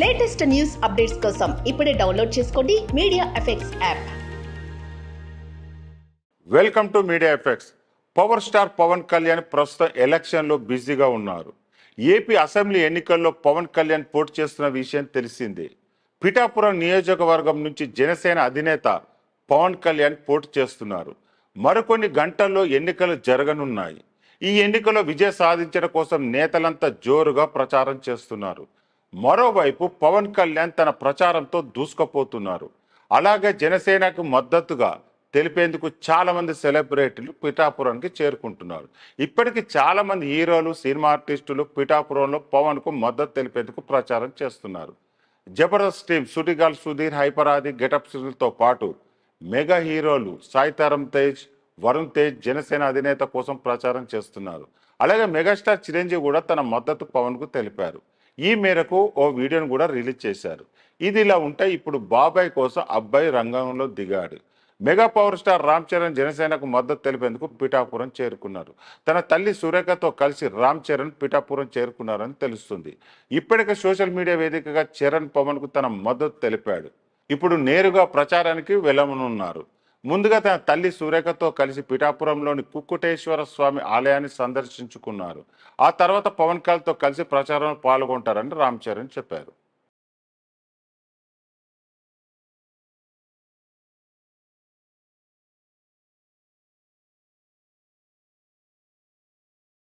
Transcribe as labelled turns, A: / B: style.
A: Latest news updates కోసం ఇప్పుడే download చేసుకోండి media effects app.
B: Welcome to media effects. Power star Pawan Kalyan ప్రస్తుతం ఎలక్షన్లో బిజీగా ఉన్నారు. ఏపీ అసెంబ్లీ ఎన్నికల్లో పవన్ కళ్యాణ్ పోటీ చేస్తున్న విషయం తెలిసిందే. పిఠాపురం నియోజకవర్గం నుంచి జనసేన అధినేత పవన్ కళ్యాణ్ పోటీ చేస్తున్నారు. మరికొన్ని గంటల్లో ఎన్నికలు జరగనున్నాయి. ఈ ఎన్నికల్లో విజయం సాధించడం కోసం నేతలంతా జోరుగా ప్రచారం చేస్తున్నారు. మరోవైపు పవన్ కళ్యాణ్ తన ప్రచారంతో దూసుకుపోతున్నారు. అలాగే జనసేనకు మద్దతుగా తెలిపేందుకు చాలా మంది సెలబ్రిటీలు పిఠాపురానికి చేరుకుంటున్నారు. ఇప్పటికీ చాలా మంది హీరోలు, సినిమా ఆర్టిస్టులు పిఠాపురంలో పవన్ కు మద్దతు తెలిపేందుకు ప్రచారం చేస్తున్నారు. జబర్దస్త్ టీం సుడిగాల్ సుధీర్, హైపరాది, గెటప్స్తో పాటు మెగా హీరోలు సాయితారం తేజ్, వరుణ్ తేజ్ జనసేన అధినేత కోసం ప్రచారం చేస్తున్నారు. అలాగే మెగాస్టార్ చిరంజీవి కూడా తన మద్దతు పవన్ కు తెలిపారు. ఈ మేరకు ఓ వీడియోను కూడా రిలీజ్ చేశారు. ఇది ఇలా ఉంటే ఇప్పుడు బాబాయ్ కోసం అబ్బాయి రంగంలో దిగాడు. Mega power star Ram Charan జనసేనకు మద్దతు తెలిపేందుకు పిఠాపురం చేరుకున్నారు. తన తల్లి సురేఖతో కలిసి రామ్ చరణ్ పిఠాపురం చేరుకున్నారని తెలుస్తుంది. ఇప్పటికే సోషల్ మీడియా వేదికగా చరణ్ పవన్ కు తన మద్దతు తెలిపాడు. ఇప్పుడు నేరుగా ప్రచారానికి వెళ్ళనున్నారు. ముందుగా తన తల్లి సురేఖతో కలిసి పిఠాపురంలోని కుక్కుటేశ్వర స్వామి ఆలయాన్ని సందర్శించుకున్నారు. ఆ తర్వాత పవన్ కళ్యాణ్తో కలిసి ప్రచారంలో పాల్గొంటారని రామ్ చరణ్ చెప్పారు.